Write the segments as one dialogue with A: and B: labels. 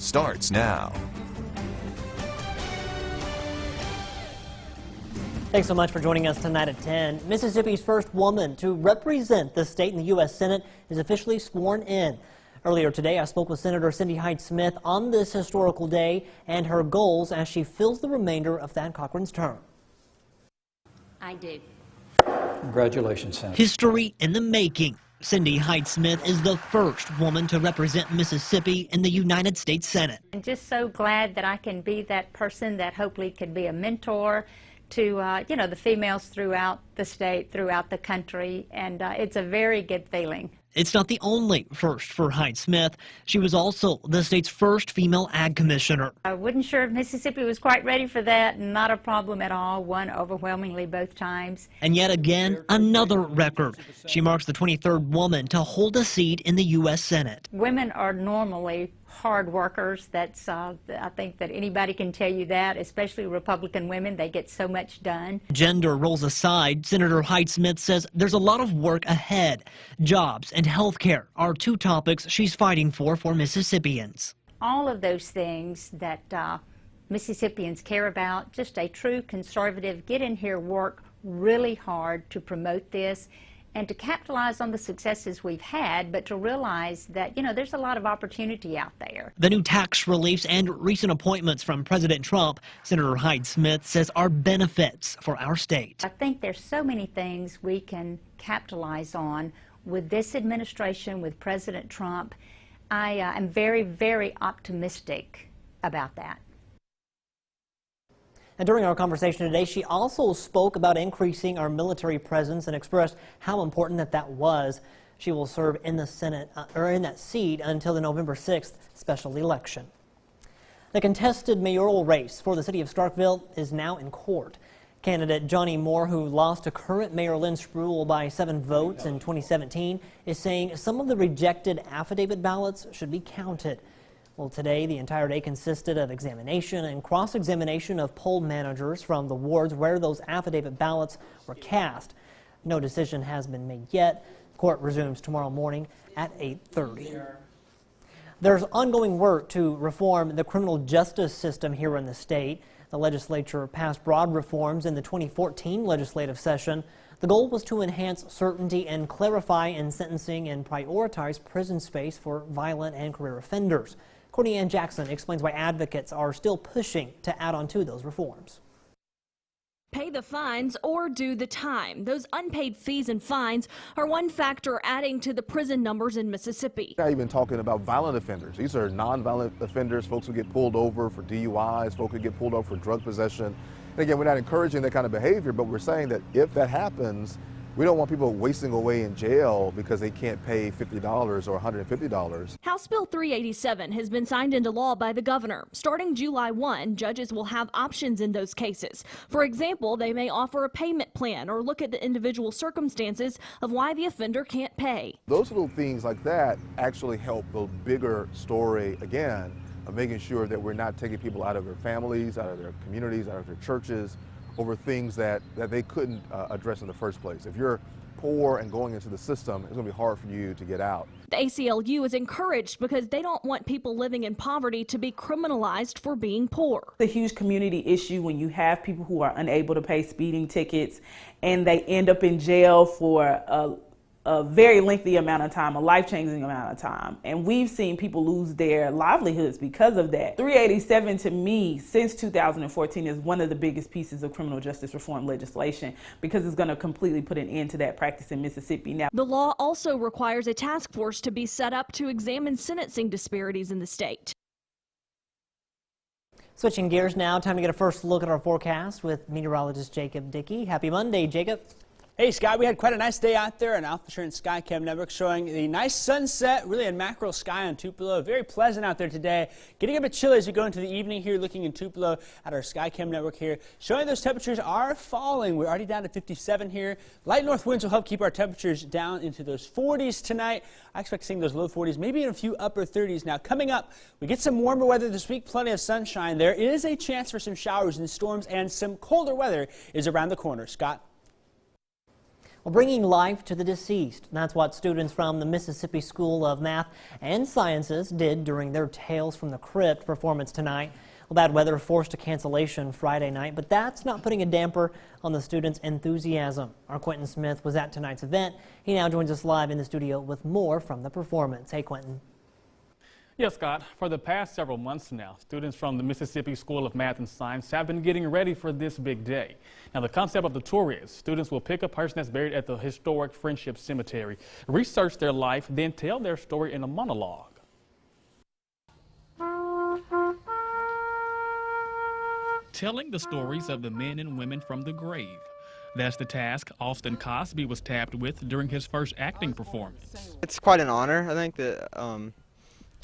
A: starts now.
B: Thanks so much for joining us tonight at 10. Mississippi's first woman to represent the state in the U.S. Senate is officially sworn in. Earlier today, I spoke with Senator Cindy Hyde-Smith on this historical day and her goals as she fills the remainder of Thad Cochran's term.
C: I do.
D: Congratulations, Senator.
B: History in the making. Cindy Hyde-Smith is the first woman to represent Mississippi in the United States Senate.
C: I'm just so glad that I can be that person that hopefully could be a mentor to, the females throughout the state, throughout the country, and it's a very good feeling.
B: It's not the only first for Hyde-Smith. She was also the state's first female ag commissioner.
C: I wasn't sure if Mississippi was quite ready for that. Not a problem at all. Won overwhelmingly both times.
B: And yet again, another record. She marks the 23rd woman to hold a seat in the U.S. Senate.
C: Women are normally hard workers. That's I think that anybody can tell you that, especially Republican women. They get so much done.
B: Gender roles aside, Senator Hyde-Smith says there's a lot of work ahead. Jobs and health care are two topics she's fighting for Mississippians.
C: All of those things that Mississippians care about, just a true conservative, get in here, work really hard to promote this and to capitalize on the successes we've had, but to realize that, there's a lot of opportunity out there.
B: The new tax reliefs and recent appointments from President Trump, Senator Hyde-Smith says are benefits for our state.
C: I think there's so many things we can capitalize on with this administration, with President Trump. I am very, very optimistic about that.
B: And during our conversation today, she also spoke about increasing our military presence and expressed how important that was. She will serve in the Senate, or in that seat until the November 6th special election. The contested mayoral race for the city of Starkville is now in court. Candidate Johnny Moore, who lost to current Mayor Lynn Spruill by 7 votes in 2017, is saying some of the rejected affidavit ballots should be counted. Well, today, the entire day consisted of examination and cross-examination of poll managers from the wards where those affidavit ballots were cast. No decision has been made yet. Court resumes tomorrow morning at 8:30. There's ongoing work to reform the criminal justice system here in the state. The legislature passed broad reforms in the 2014 legislative session. The goal was to enhance certainty and clarify in sentencing and prioritize prison space for violent and career offenders. Courtney Ann Jackson explains why advocates are still pushing to add on to those reforms.
E: Pay the fines or do the time. Those unpaid fees and fines are one factor adding to the prison numbers in Mississippi.
F: Not even talking about violent offenders. These are non-violent offenders, folks who get pulled over for DUIs, folks who get pulled over for drug possession. And again, we're not encouraging that kind of behavior, but we're saying that if that happens, we don't want people wasting away in jail because they can't pay $50 or $150.
E: House Bill 387 has been signed into law by the governor. Starting July 1, judges will have options in those cases. For example, they may offer a payment plan or look at the individual circumstances of why the offender can't pay.
F: Those little things like that actually help the bigger story, again, of making sure that we're not taking people out of their families, out of their communities, out of their churches, over things that they couldn't address in the first place. If you're poor and going into the system, it's going to be hard for you to get out.
E: The ACLU is encouraged because they don't want people living in poverty to be criminalized for being poor.
G: It's a huge community issue when you have people who are unable to pay speeding tickets and they end up in jail for a very lengthy amount of time, a life-changing amount of time. And we've seen people lose their livelihoods because of that. 387 to me, since 2014, is one of the biggest pieces of criminal justice reform legislation because it's going to completely put an end to that practice in Mississippi. Now,
E: the law also requires a task force to be set up to examine sentencing disparities in the state.
B: Switching gears now, time to get a first look at our forecast with meteorologist Jacob Dickey. Happy Monday, Jacob.
H: Hey Scott, we had quite a nice day out there on Alpha Assurance Skycam Network showing the nice sunset, really a mackerel sky on Tupelo. Very pleasant out there today. Getting a bit chilly as we go into the evening here, looking in Tupelo at our Skycam Network here. Showing those temperatures are falling. We're already down to 57 here. Light north winds will help keep our temperatures down into those 40s tonight. I expect seeing those low 40s, maybe even a few upper 30s. Now coming up, we get some warmer weather this week, plenty of sunshine. There is a chance for some showers and storms, and some colder weather is around the corner. Scott?
B: Well, bringing life to the deceased. That's what students from the Mississippi School of Math and Sciences did during their Tales from the Crypt performance tonight. Well, bad weather forced a cancellation Friday night, but that's not putting a damper on the students' enthusiasm. Our Quentin Smith was at tonight's event. He now joins us live in the studio with more from the performance. Hey, Quentin.
A: Yes, Scott. For the past several months now, students from the Mississippi School of Math and Science have been getting ready for this big day. Now, the concept of the tour is students will pick a person that's buried at the historic Friendship Cemetery, research their life, then tell their story in a monologue. Telling the stories of the men and women from the grave. That's the task Austin Cosby was tapped with during his first acting performance.
I: It's quite an honor, I think, that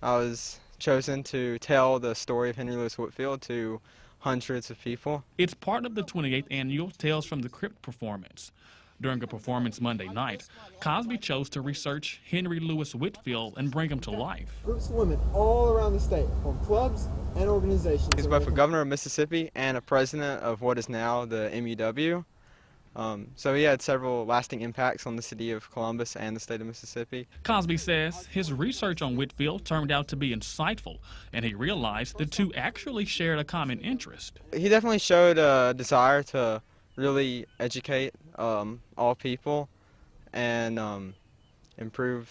I: I was chosen to tell the story of Henry Louis Whitfield to hundreds of people.
A: It's part of the 28th annual Tales from the Crypt performance. During a performance Monday night, Cosby chose to research Henry Louis Whitfield and bring him to life.
J: Groups of women all around the state, from clubs and organizations.
I: He's both a governor of Mississippi and a president of what is now the MUW. So he had several lasting impacts on the city of Columbus and the state of Mississippi.
A: Cosby says his research on Whitfield turned out to be insightful, and he realized the two actually shared a common interest.
I: He definitely showed a desire to really educate all people and improve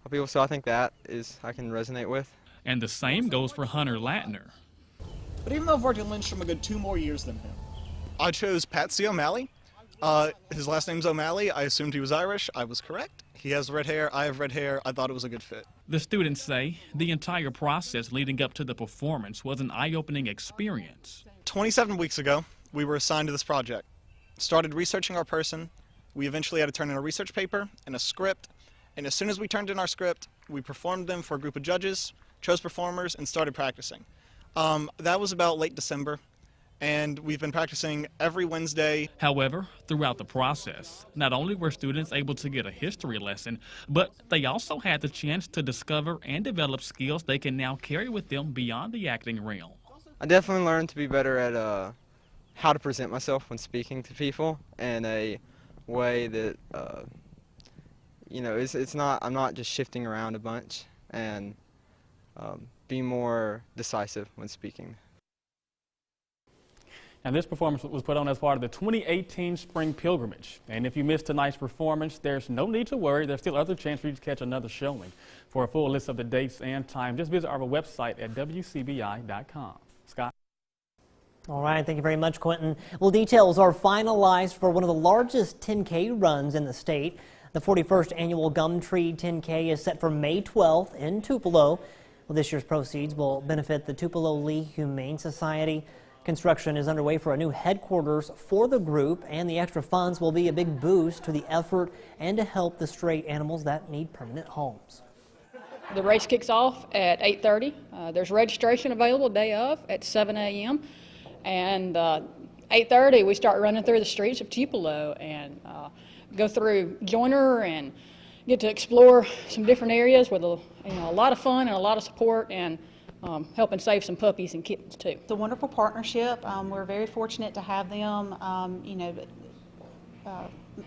I: all people, so I think that is I can resonate with.
A: And the same goes for Hunter Latner.
K: But even though I've worked at Lindstrom a good 2 more years than him,
L: I chose Patsy O'Malley. His last name's O'Malley. I assumed he was Irish. I was correct. He has red hair. I have red hair. I thought it was a good fit.
A: The students say the entire process leading up to the performance was an eye-opening experience.
L: 27 weeks ago, we were assigned to this project. Started researching our person. We eventually had to turn in a research paper and a script. And as soon as we turned in our script, we performed them for a group of judges, chose performers, and started practicing. That was about late December. And we've been practicing every Wednesday.
A: However, throughout the process, not only were students able to get a history lesson, but they also had the chance to discover and develop skills they can now carry with them beyond the acting realm.
I: I definitely learned to be better at how to present myself when speaking to people in a way that, I'm not just shifting around a bunch, and be more decisive when speaking.
A: And this performance was put on as part of the 2018 Spring Pilgrimage. And if you missed tonight's performance, there's no need to worry. There's still other chance for you to catch another showing. For a full list of the dates and time, just visit our website at wcbi.com. Scott?
B: All right, thank you very much, Quentin. Well, details are finalized for one of the largest 10K runs in the state. The 41st annual Gumtree 10K is set for May 12th in Tupelo. Well, this year's proceeds will benefit the Tupelo Lee Humane Society. Construction is underway for a new headquarters for the group, and the extra funds will be a big boost to the effort and to help the stray animals that need permanent homes.
M: The race kicks off at 8:30. There's registration available day of at 7 a.m. And 8:30 we start running through the streets of Tupelo and go through Joyner and get to explore some different areas with a lot of fun and a lot of support, and helping save some puppies and kittens too.
N: It's a wonderful partnership. We're very fortunate to have them,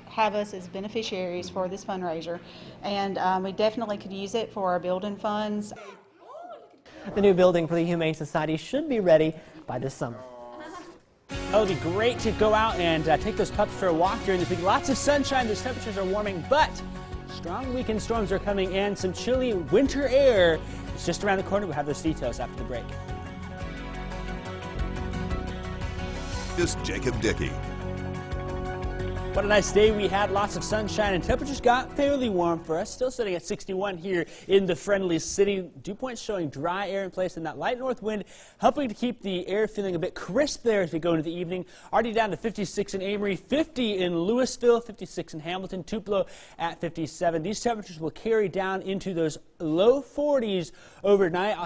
N: have us as beneficiaries for this fundraiser, and we definitely could use it for our building funds.
B: The new building for the Humane Society should be ready by this summer.
H: It'll be great to go out and take those pups for a walk during this week. Lots of sunshine, those temperatures are warming, but strong weekend storms are coming in. Some chilly winter air is just around the corner. We'll have those details after the break.
O: This is Jacob Dickey.
H: What a nice day we had. Lots of sunshine and temperatures got fairly warm for us. Still sitting at 61 here in the friendly city. Dew points showing dry air in place and that light north wind helping to keep the air feeling a bit crisp there as we go into the evening. Already down to 56 in Amory, 50 in Louisville, 56 in Hamilton, Tupelo at 57. These temperatures will carry down into those low 40s overnight.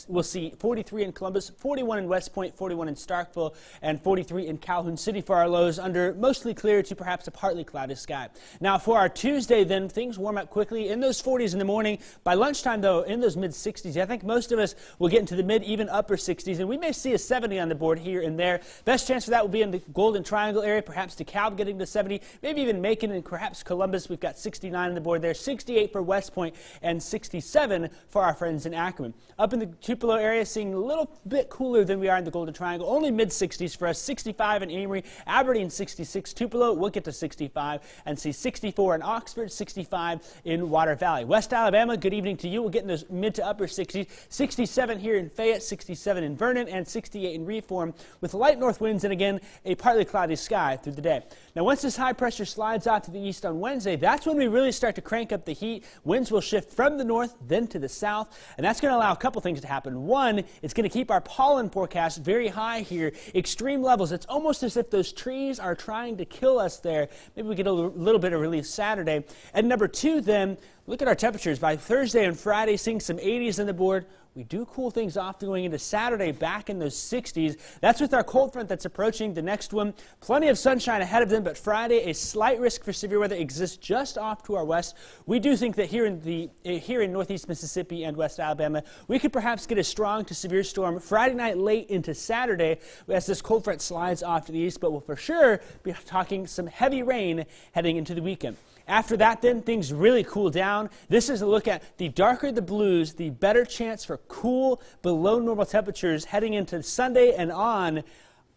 H: We'll see 43 in Columbus, 41 in West Point, 41 in Starkville, and 43 in Calhoun City for our lows under mostly clear to perhaps a partly cloudy sky. Now for our Tuesday, then things warm up quickly in those 40s in the morning. By lunchtime, though, in those mid 60s. I think most of us will get into the mid, even upper 60s, and we may see a 70 on the board here and there. Best chance for that will be in the Golden Triangle area, perhaps DeKalb getting to 70, maybe even Macon and perhaps Columbus. We've got 69 on the board there, 68 for West Point, and 67 for our friends in Ackerman. Up in the Tupelo area, seeing a little bit cooler than we are in the Golden Triangle, only mid 60s for us, 65 in Amory, Aberdeen 66, Tupelo we'll get to 65, and see 64 in Oxford, 65 in Water Valley. West Alabama, good evening to you. We'll get in those mid to upper 60s, 67 here in Fayette, 67 in Vernon, and 68 in Reform, with light north winds and again a partly cloudy sky through the day. Now once this high pressure slides off to the east on Wednesday, that's when we really start to crank up the heat. Winds will shift from the north, then to the south, and that's going to allow a couple things to happen. One, it's going to keep our pollen forecast very high here, extreme levels. It's almost as if those trees are trying to kill us there. Maybe we get a little bit of relief Saturday. And number two, then, look at our temperatures. By Thursday and Friday, seeing some 80s on the board. We do cool things off going into Saturday back in those 60s. That's with our cold front that's approaching the next one. Plenty of sunshine ahead of them, but Friday, a slight risk for severe weather exists just off to our west. We do think that here in northeast Mississippi and west Alabama, we could perhaps get a strong to severe storm Friday night late into Saturday as this cold front slides off to the east, but we'll for sure be talking some heavy rain heading into the weekend. After that, then, things really cool down. This is a look at the darker the blues, the better chance for cool, below normal temperatures heading into Sunday and on.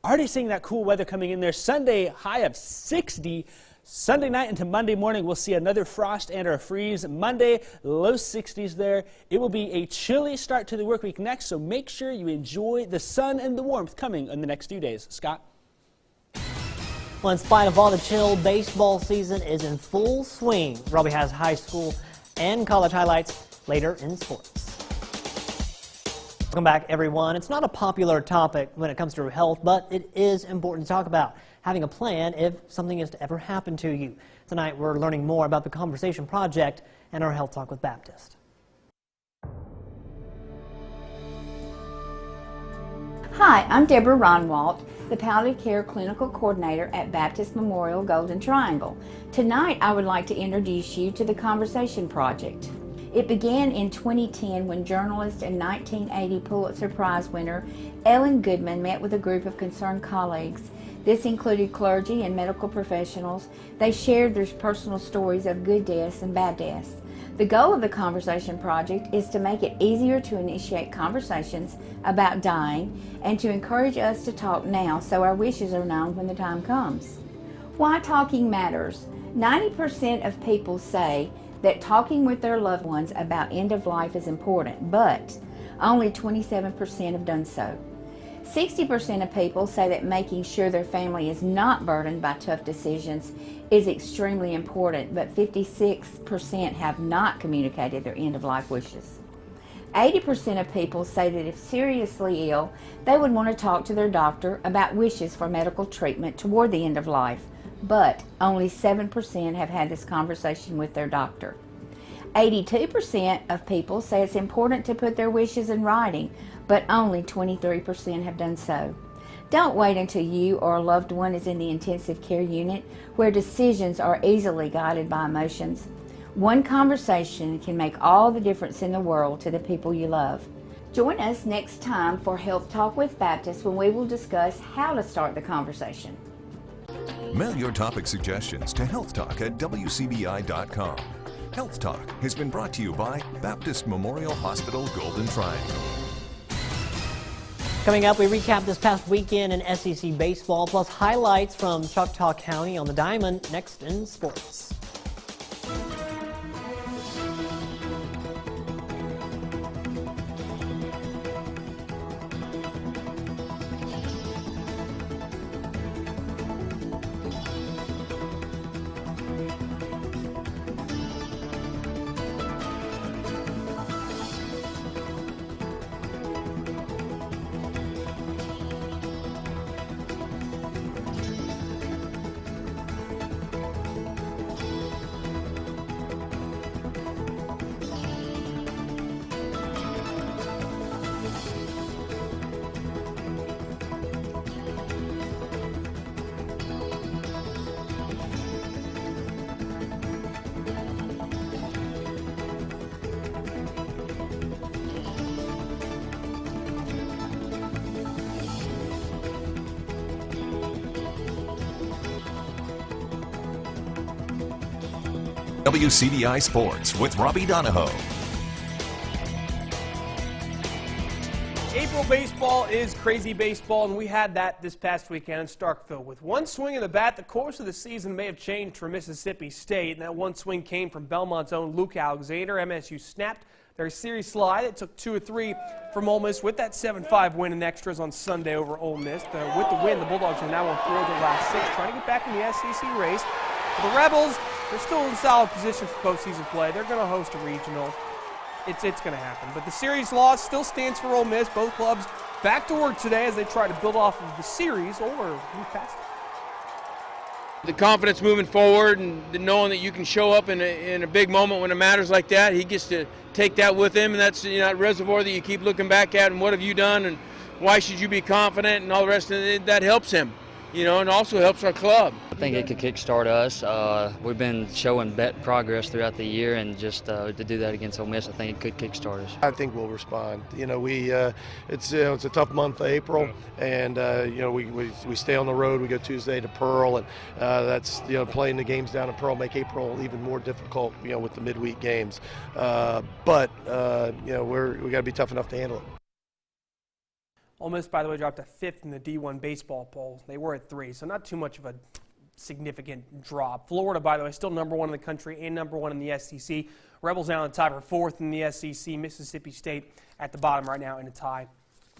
H: Already seeing that cool weather coming in there. Sunday, high of 60. Sunday night into Monday morning, we'll see another frost and or freeze. Monday, low 60s there. It will be a chilly start to the work week next, so make sure you enjoy the sun and the warmth coming in the next few days. Scott?
B: Well, in spite of all the chill, baseball season is in full swing. Robbie has high school and college highlights later in sports. Welcome back, everyone. It's not a popular topic when it comes to health, but it is important to talk about. Having a plan if something is to ever happen to you. Tonight, we're learning more about the Conversation Project and our Health Talk with Baptist.
C: Hi, I'm Deborah Ronwalt, the Palliative Care Clinical Coordinator at Baptist Memorial Golden Triangle. Tonight, I would like to introduce you to the Conversation Project. It began in 2010 when journalist and 1980 Pulitzer Prize winner Ellen Goodman met with a group of concerned colleagues. This included clergy and medical professionals. They shared their personal stories of good deaths and bad deaths. The goal of the Conversation Project is to make it easier to initiate conversations about dying and to encourage us to talk now so our wishes are known when the time comes. Why talking matters. 90% of people say that talking with their loved ones about end of life is important, but only 27% have done so. 60% of people say that making sure their family is not burdened by tough decisions is extremely important, but 56% have not communicated their end-of-life wishes. 80% of people say that if seriously ill, they would want to talk to their doctor about wishes for medical treatment toward the end of life, but only 7% have had this conversation with their doctor. 82% of people say it's important to put their wishes in writing, but only 23% have done so. Don't wait until you or a loved one is in the intensive care unit where decisions are easily guided by emotions. One conversation can make all the difference in the world to the people you love. Join us next time for Health Talk with Baptist when we will discuss how to start the conversation.
O: Mail your topic suggestions to healthtalk@wcbi.com. Health Talk has been brought to you by Baptist Memorial Hospital Golden Triangle.
B: Coming up, we recap this past weekend in SEC baseball, plus highlights from Choctaw County on the diamond next in sports.
O: WCBI Sports with Robbie Donahoe.
P: April baseball is crazy baseball, and we had that this past weekend in Starkville. With one swing of the bat, the course of the season may have changed for Mississippi State, and that one swing came from Belmont's own Luke Alexander. MSU snapped their series slide. It took 2 of 3 from Ole Miss with that 7-5 win in extras on Sunday over Ole Miss. With the win, the Bulldogs are now on 4 of their last 6, trying to get back in the SEC race. For the Rebels, they're still in solid position for postseason play. They're going to host a regional. It's going to happen. But the series loss still stands for Ole Miss. Both clubs back to work today as they try to build off of the series or move past it.
Q: The confidence moving forward and knowing that you can show up in a big moment when it matters like that, he gets to take that with him, and that's that reservoir that you keep looking back at and what have you done and why should you be confident and all the rest of it. That helps him, and also helps our club.
R: I think it could kickstart us. We've been showing progress throughout the year, and just to do that against Ole Miss, I think it could kickstart us.
S: I think we'll respond. It's a tough month, April, and we stay on the road. We go Tuesday to Pearl, and that's playing the games down in Pearl make April even more difficult. With the midweek games, but we got to be tough enough to handle it.
P: Ole Miss, by the way, dropped to 5th in the D1 baseball poll. They were at 3, so not too much of a significant drop. Florida, by the way, still number 1 in the country and number 1 in the SEC. Rebels now in the tie for 4th in the SEC. Mississippi State at the bottom right now in a tie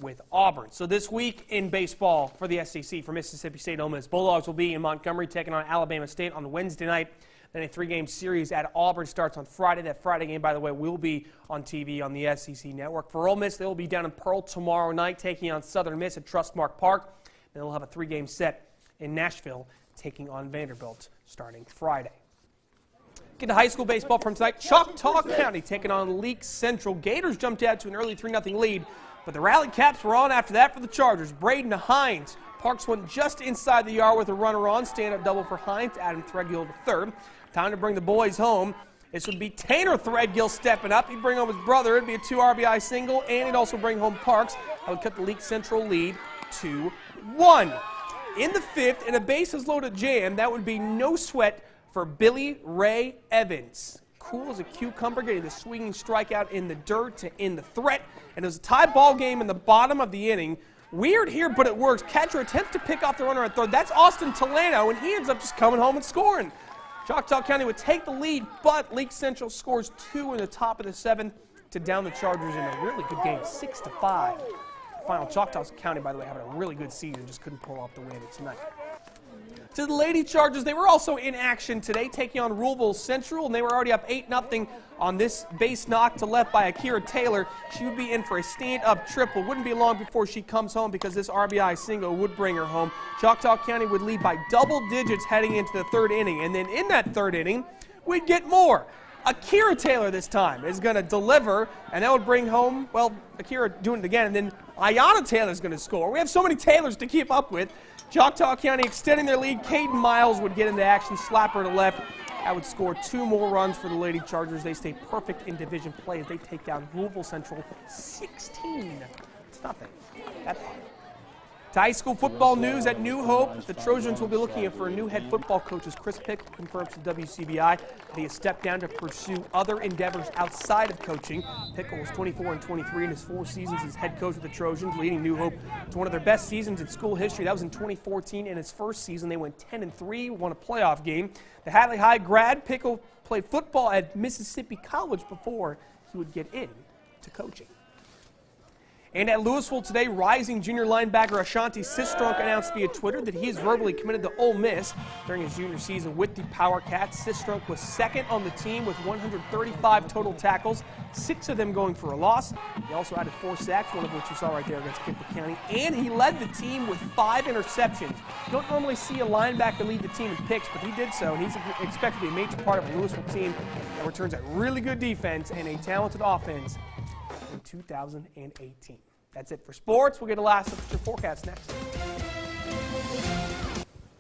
P: with Auburn. So this week in baseball for the SEC for Mississippi State and Ole Miss, Bulldogs will be in Montgomery taking on Alabama State on Wednesday night. Then a 3-game series at Auburn starts on Friday. That Friday game, by the way, will be on TV on the SEC Network. For Ole Miss, they will be down in Pearl tomorrow night taking on Southern Miss at Trustmark Park. Then they'll have a 3-game set in Nashville taking on Vanderbilt starting Friday. Get to high school baseball from tonight. Choctaw County taking on Leak Central. Gators jumped out to an early 3-0 lead, but the rally caps were on after that for the Chargers. Braden Hines parks one just inside the yard with a runner on. Stand-up double for Hines. Adam Threadgill to third. Time to bring the boys home. This would be Tanner Threadgill stepping up. He'd bring home his brother. It'd be a 2 RBI single, and he'd also bring home Parks. That would cut the Leak Central lead 2-1. In the 5th, in a bases-loaded jam, that would be no sweat for Billy Ray Evans. Cool as a cucumber, getting the swinging strikeout in the dirt to end the threat. And it was a tie ball game in the bottom of the inning. Weird here, but it works. Catcher attempts to pick off the runner at third. That's Austin Tolano, and he ends up just coming home and scoring. Choctaw County would take the lead, but Leak Central scores 2 in the top of the 7th to down the Chargers in a really good game, 6-5. Final Choctaw County, by the way, having a really good season, just couldn't pull off the win tonight. To the Lady Chargers, they were also in action today, taking on Ruleville Central, and they were already up 8-0 on this base knock to left by Akira Taylor. She would be in for a stand-up triple. Wouldn't be long before she comes home because this RBI single would bring her home. Choctaw County would lead by double digits heading into the 3rd inning, and then in that 3rd inning, we'd get more. Akira Taylor this time is going to deliver, and that would bring home, well, Akira doing it again, and then Ayanna Taylor's going to score. We have so many Taylors to keep up with. Choctaw County extending their lead. Caden Miles would get into action, slapper to left. That would score 2 more runs for the Lady Chargers. They stay perfect in division play as they take down Louisville Central 16. It's nothing. That's fine. To high school football news at New Hope, the Trojans will be looking for a new head football coach as Chris Pickle confirms to WCBI that he has stepped down to pursue other endeavors outside of coaching. Pickle was 24-23 in his 4 seasons as head coach of the Trojans, leading New Hope to one of their best seasons in school history. That was in 2014. In his first season, they went 10-3, won a playoff game. The Hadley High grad, Pickle played football at Mississippi College before he would get into coaching. And at Louisville today, rising junior linebacker Ashanti Sistrunk announced via Twitter that he is verbally committed to Ole Miss during his junior season with the Power Cats. Sistrunk was 2nd on the team with 135 total tackles, 6 of them going for a loss. He also added 4 sacks, one of which you saw right there against Kemper County, and he led the team with 5 interceptions. You don't normally see a linebacker lead the team in picks, but he did so, and he's expected to be a major part of a Louisville team that returns a really good defense and a talented offense in 2018. That's it for sports. We'll get a last look at your forecast next.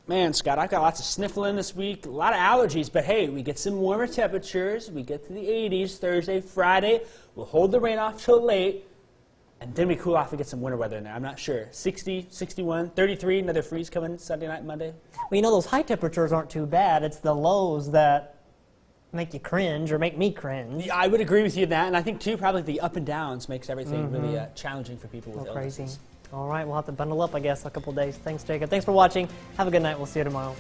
H: Man, Scott, I've got lots of sniffling this week, a lot of allergies, but hey, we get some warmer temperatures. We get to the 80s Thursday, Friday. We'll hold the rain off till late, and then we cool off and get some winter weather in there. I'm not sure. 60, 61, 33, another freeze coming Sunday night, Monday.
B: Well, those high temperatures aren't too bad. It's the lows that make you cringe or make me cringe.
H: Yeah, I would agree with you on that, and I think too probably the up and downs makes everything really challenging for people with illnesses.
B: Crazy. All right, we'll have to bundle up, I guess, a couple days. Thanks, Jacob. Thanks for watching. Have a good night. We'll see you tomorrow.